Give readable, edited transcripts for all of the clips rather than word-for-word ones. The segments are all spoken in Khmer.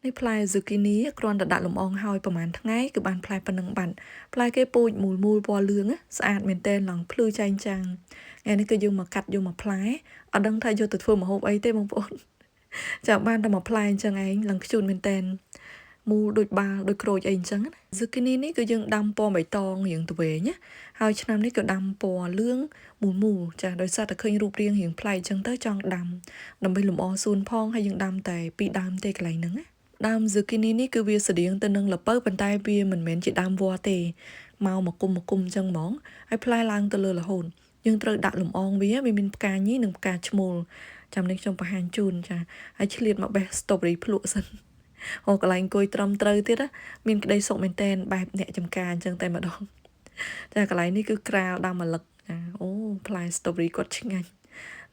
នេះផ្លែ zucchini គ្រាន់តែដាក់លំអងហើយប្រហែលថ្ងៃគឺបានផ្លែប៉ុណ្ណឹងបាត់ផ្លែគេពូជមូលពណ៌លឿងស្អាតមែនទែនឡើងភ្លឺចែងចាំងថ្ងៃនេះគឺយើងមកកាត់យកមកផ្លែអត់ដឹងថាយកទៅធ្វើម្ហូបអីទេបងប្អូនចាំបានតែមកផ្លែអញ្ចឹងឯងឡើងខ្ជូតមែនទែនមូលដូចបាល់ដូចក្រូចអីអញ្ចឹងណា zucchini នេះគឺយើងដាំពណ៌បៃតងរៀងទៅវិញណាហើយឆ្នាំនេះក៏ដាំពណ៌លឿងមូលចាដោយសារតែឃើញរូបរាងរៀងប្លែកអញ្ចឹងទៅចង់ដាំដើម្បីលម្អសួនផងហើយយើងដាំតែ2ដើមទេកន្លែងហ្នឹងណាដើម zucchini នេះគឺវាស្តៀងទៅនឹងល្ពៅប៉ុន្តែវាមិនមែនជាដើមវល្លិទេមកគុំអញ្ចឹងហ្មងហើយផ្លែឡើងទៅលើរហូតយើងត្រូវដាក់លំអងវាមានផ្កាញីនិងផ្កាឈ្មោលចាំនេះខ្ញុំបង្ហាញជូនចាហើយឆ្លៀតមកបេះ strawberry ភ្លក់សិនអូកន្លែងអង្គុយត្រឹមត្រូវទៀតណាមានក្តីសុខមែនតែនបែបអ្នកចំការអញ្ចឹងតែម្ដងចាកន្លែងនេះគឺក្រាលដាំម្លឹកចាអូផ្លែ strawberry គាត់ឆ្ងាញ់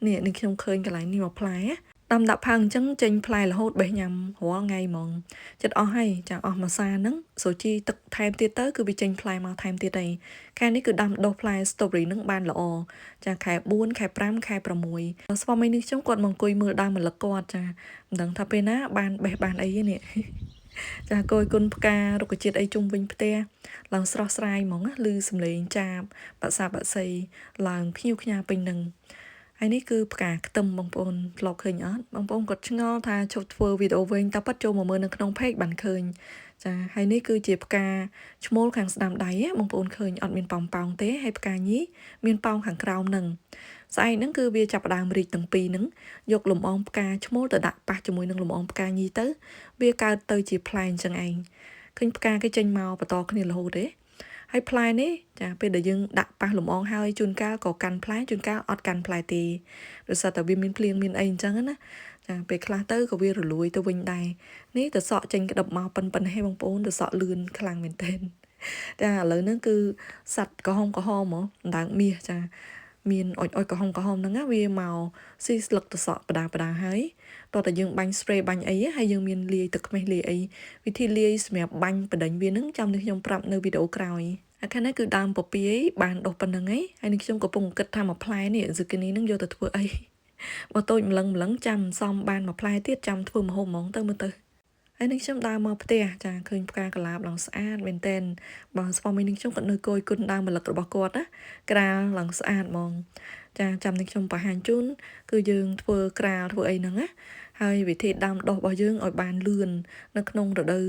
នេះខ្ញុំឃើញកន្លែងនេះមកផ្លែដាំដាក់ផើងអញ្ចឹងចេញផ្លែរហូតបេះញ៉ាំរាល់ថ្ងៃហ្មងចិត្តអស់ហើយចាអស់មួយសាហ្នឹងសូជីទឹកថែមទៀតទៅគឺវាចេញផ្លែមកថែមទៀតហើយខែនេះគឺដាំដុះផ្លែ strawberry ហ្នឹងបានល្អចាខែ4ខែ5ខែ6ស្វាមីនេះខ្ញុំគាត់មកអង្គុយមើលដើមម្លឹកគាត់ចាមិនដឹងថាពេលណាបានបេះបានអីទេនេះចាគយគុណផ្ការុក្ខជាតិអីជុំវិញផ្ទះឡើងស្រស់ស្រាយហ្មងឮសំឡេងចាបបាក់សាបាក់សីឡើងភ្ញៀវខ្ញាពេញនឹងហើយនេះគឺផ្កាខ្ទឹមបងប្អូនធ្លាប់ឃើញអត់បងប្អូនគាត់ឆ្ងល់ថាជប់ធ្វើវីដេអូវិញតែប៉ាត់ចូលមកមើលនៅក្នុង page បានឃើញចាហើយនេះគឺជាផ្កាឈ្មោលខាងស្ដាំដៃបងប្អូនឃើញអត់មានប៉ោងទេហើយផ្កាញីមានប៉ោងខាងក្រោមនឹងស្អែកហ្នឹងគឺវាចាប់ផ្ដើមរីកទាំងពីរហ្នឹងយកលំអងផ្កាឈ្មោលទៅដាក់ប៉ះជាមួយនឹងលំអងផ្កាញីទៅវាកើតទៅជាផ្លែអញ្ចឹងឯងឃើញផ្កាគេចេញមកបន្តគ្នារហូតទេហើយផ្លែនេះចាពេលដែលយើងដាក់ប៉ះលំអងហើយជួនកាលក៏កាន់ផ្លែជួនកាលអត់កាន់ផ្លែទេដោយសារតែវាមានភ្លៀងមានអីអញ្ចឹងណាចាពេលខ្លះទៅក៏វារលួយទៅវិញដែរនេះទៅសក់ចេញក្តឹបមកប៉ុនហេបងប្អូនទៅសក់លឿនខ្លាំងមែនទែនចាឥឡូវហ្នឹងគឺសัตว์ក្រហមហ្មងដើងមាសចាមានអុចក្រហមហ្នឹងវាមកស៊ីស្លឹកទៅសក់បដាហើយតោះតែយើងបាញ់ spray បាញ់អីហើយយើងមានលាយទឹកខ្មេះលាយអីវិធីលាយសម្រាប់បាញ់បដិញវាហ្នឹងចាំនេះខ្ញុំប្រាប់នៅវីដេអូក្រោយហើយខាងនេះគឺដើមពពាយបានដុះប៉ុណ្្នឹងហើយនេះខ្ញុំកំពុងគិតថាមួយផ្លែនេះ zucchini ហ្នឹងយកទៅធ្វើអីបើតូចម្លឹងចាំសំបានមួយផ្លែទៀតចាំធ្វើម្ហូបហ្មងទៅមើលទៅហើយនេះខ្ញុំដើរមកផ្ទះចាឃើញផ្កាកុលាបឡើងស្អាតមែនតែនបងស្វាមីនឹងខ្ញុំក៏នៅគយគុណដើមម្លឹករបស់គាត់ណាក្រាលឡើងស្អាតហ្មងចាចាំនេះខ្ញុំបង្ហាញជូនគឺយើងធ្វើក្រាលធ្វើអីហ្នឹងណាហើយវិធីដាំដុះរបស់យើងឲ្យបានលឿននៅក្នុងរដូវ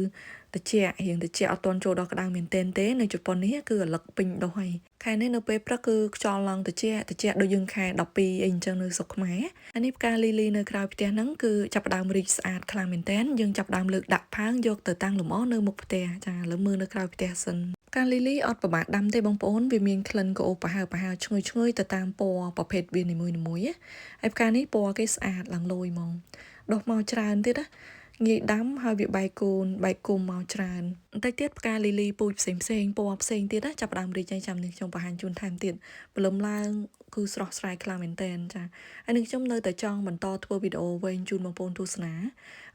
ត្រជាក់រៀងត្រជាក់អត់ទាន់ចូលដល់ក្តៅមែនទេនៅជប៉ុននេះគឺអាឡឹកពេញដុះហើយខែនេះនៅពេលព្រឹកគឺខ្យល់ឡើងត្រជាក់ដូចយើងខែ12អីអញ្ចឹងនៅស្រុកខ្មែរអានេះផ្កាលីលីនៅក្រៅផ្ទះហ្នឹងគឺចាប់ផ្ដើមរីកស្អាតខ្លាំងមែនតែនយើងចាប់ផ្ដើមលើកដាក់ផើងយកទៅតាំងលម្អនៅមុខផ្ទះចាឥឡូវមើលនៅក្រៅផ្ទះសិនផ្កាលីលីអត់ប្រមាថដាំទេបងប្អូនវាមានក្លិនក្រអូបប្រហើរឈ្ងុយទៅតាមពណ៌ប្រភេទវានីមួយហើយផ្កានេះពណ៌គេស្អាតឡើងលយហ្មងដុះមកច្រើនទៀតណាងាយដាំហើយវាបែកគុំមកច្រើនបន្តិចទៀតផ្កាលីលីពូជផ្សេងពណ៌ផ្សេងទៀតណាចាប់ផ្ដើមរីកចាំនេះខ្ញុំបង្ហាញជូនថែមទៀតព្រលឹមឡើងគឺស្រស់ស្រាយខ្លាំងមែនតែនចាហើយនឹងខ្ញុំនៅតែចង់បន្តធ្វើវីដេអូវែងជូនបងប្អូនទស្សនា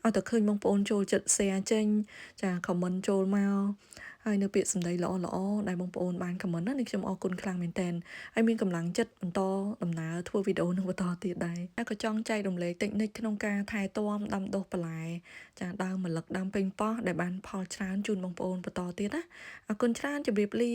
ឲ្យតែឃើញបងប្អូនចូលចិត្ត share ចេញចា comment ចូលមកហើយនៅពាក្យសម្ដីល្អដែលបងប្អូនបាន comment ណានេះខ្ញុំអរគុណខ្លាំងមែនតែនហើយមានកម្លាំងចិត្តបន្តដំណើរធ្វើវីដេអូនឹងបន្តទៀតដែរហើយក៏ចង់ចែករំលែកតិចនិចក្នុងការថែទាំដាំដុះបន្លែចាដើមម្លឹកដើមប៉េងប៉ោះដែលបានផលច្រើនជូនបងប្អូនបន្តទៀតណាអរគុណច្រើនជម្រាបលា